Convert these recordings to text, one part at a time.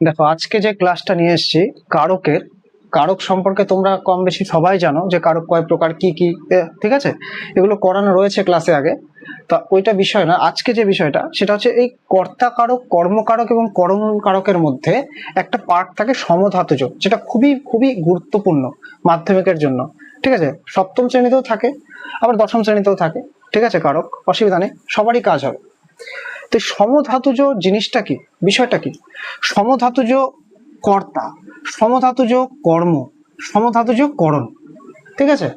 দেখো আজকে যে ক্লাসটা নিয়ে এসেছি কারকের, কারক সম্পর্কে তোমরা কম বেশি সবাই জানো যে কারক কয় প্রকার, কি কি, ঠিক আছে, এগুলো করানো রয়েছে ক্লাসে আগে। তা ওইটা বিষয় না, আজকে যে বিষয়টা সেটা হচ্ছে এই কর্তা কারক, কর্মকারক এবং করণ কারকের মধ্যে একটা পার্ট থাকে সমধাতুজ, যেটা খুবই খুবই গুরুত্বপূর্ণ মাধ্যমিকের জন্য। ঠিক আছে, সপ্তম শ্রেণীতেও থাকে, আবার দশম শ্রেণীতেও থাকে। ঠিক আছে, কারক অসুবিধা নেই, সবারই কাজ হবে। তো সমধাতুজ জিনিসটা কি, বিষয়টা কি? সমধাতুজ কর্তা, সমধাতুজ কর্ম, সমধাতুজ করণ। ঠিক আছে,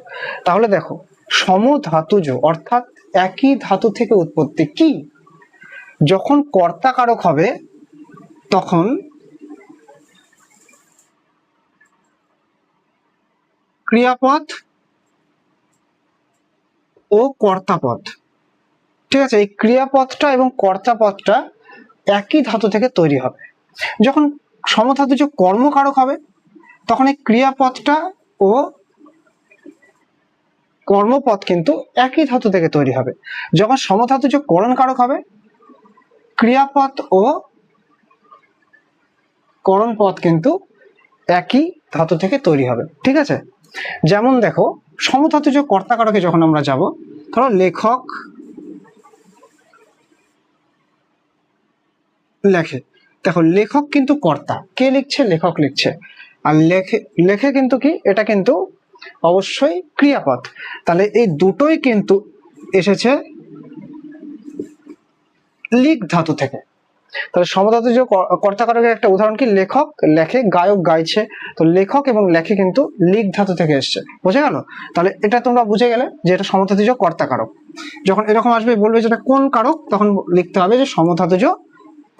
তাহলে দেখো সমধাতুজ অর্থাৎ একই ধাতু থেকে উৎপত্তি। কি? যখন কর্তা কারক হবে তখন ক্রিয়াপদ ও কর্তাপদ, ঠিক আছে, এই ক্রিয়াপদটা এবং কর্তাপদটা একই ধাতু থেকে তৈরি হবে। যখন সমধাতুজ কর্মকারক হবে তখন এই ক্রিয়াপদটা ও কর্মপদ কিন্তু একই ধাতু থেকে তৈরি হবে। যখন সমধাতুজ করণ কারক হবে ক্রিয়াপদ ও করণ পদ কিন্তু একই ধাতু থেকে তৈরি হবে। ঠিক আছে, যেমন দেখো সমধাতুজ কর্তা কারকে যখন আমরা যাব, ধরো লেখক লেখে, দেখো লেখক কিন্তু কর্তা, কে লিখছে? লেখক লিখছে। আর লেখে, লেখে কিন্তু কি, এটা কিন্তু অবশ্যই ক্রিয়াপদ। তাহলে এই দুটোই কিন্তু এসেছে লিক ধাতু থেকে। তাহলে সমধাতুজ কর্তা কারকের একটা উদাহরণ কি, লেখক লেখে, গায়ক গাইছে। তো লেখক এবং লেখে কিন্তু লিক ধাতু থেকে এসছে, বুঝে গেল? তাহলে এটা তোমরা বুঝে গেলে যে এটা সমধাতুজ কর্তা কারক। যখন এরকম আসবে বলবে যেটা কোন কারক, তখন লিখতে হবে যে সমধাতুজ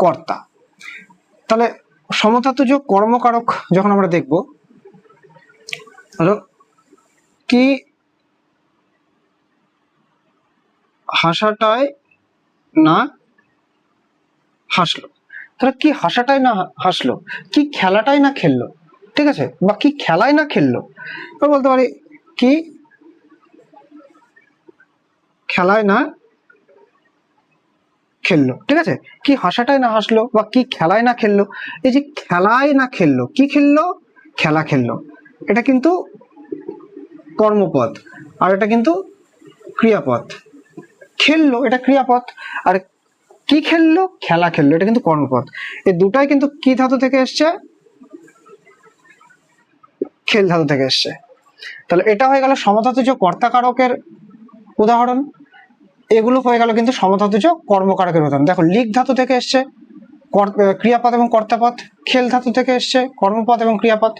কর্তা। তাহলে সমধাতুজ কর্মকারক যখন আমরা দেখব, কি হাসাটায় না হাসলো, তাহলে কি হাসাটাই না হাসলো, কি খেলাটাই না খেললো। ঠিক আছে, বা কি খেলাই না খেললো, বলতে পারি কি খেলায় না খেললো। ঠিক আছে, কি হাসাটাই না হাসলো বা কি খেলায় না খেললো। এই যে খেলায় না খেললো, কি খেললো? খেলা খেললো, এটা কিন্তু কর্মপদ, আর এটা কিন্তু ক্রিয়াপদ। খেললো এটা ক্রিয়াপদ, আর কি খেললো? খেলা খেললো, এটা কিন্তু কর্মপদ। এই দুটাই কিন্তু কি ধাতু থেকে এসছে? খেল ধাতু থেকে এসছে। তাহলে এটা হয়ে গেল সমধাতুজ কর্তা কারকের উদাহরণ। এগুলো হয়ে গেল কিন্তু সমধাতুজ কর্মকারকের উদাহরণ। দেখো লিক ধাতু থেকে এসছে ক্রিয়াপদ এবং কর্তাপদ, খেল ধাতু থেকে এসছে কর্মপদ এবং ক্রিয়াপদ।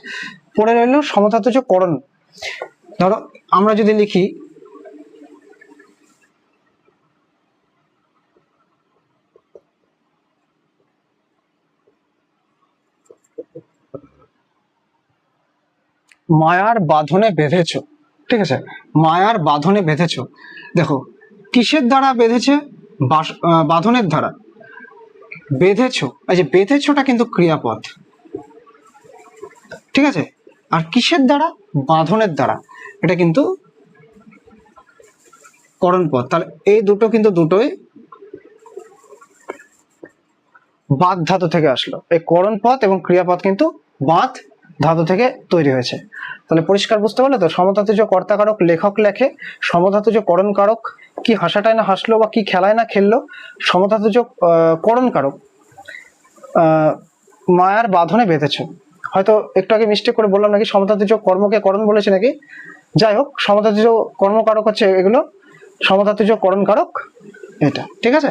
পড়ে রইল সমধাতুজ করণ। ধরো আমরা যদি লিখি মায়ার বাঁধনে বেঁধেছ। ঠিক আছে, মায়ার বাঁধনে বেঁধেছ, দেখো কিসের দ্বারা বেঁধেছে? বাঁধনের দ্বারা বেঁধেছ। এই যে বেঁধেছটা কিন্তু ক্রিয়াপদ, ঠিক আছে, আর কিসের দ্বারা? বাঁধনের দ্বারা, এটা কিন্তু করণপদ। তাহলে এই দুটো কিন্তু দুটোই বাঁধ ধাতু থেকে আসলো। এই করণপদ এবং ক্রিয়াপদ কিন্তু বাঁধ ধাতু থেকে তৈরি হয়েছে। তাহলে পরিষ্কার বুঝতে পারলে তো? সমধাতুজ কর্তা কারক লেখক লেখে, সমধাতুজ করণ কারক কি হাসাটায় না হাসলো বা কি খেলায় না খেললো, সমধাতুজ করণ কারক মায়ার বাঁধনে বেঁধেছ। হয়তো একটু আগে মিস্টেক করে বললাম নাকি সমধাতুজ কর্মকে করণ বলেছে নাকি, যাই হোক সমধাতুজ কর্মকারক হচ্ছে এগুলো, সমধাতুজ করণ কারক এটা। ঠিক আছে।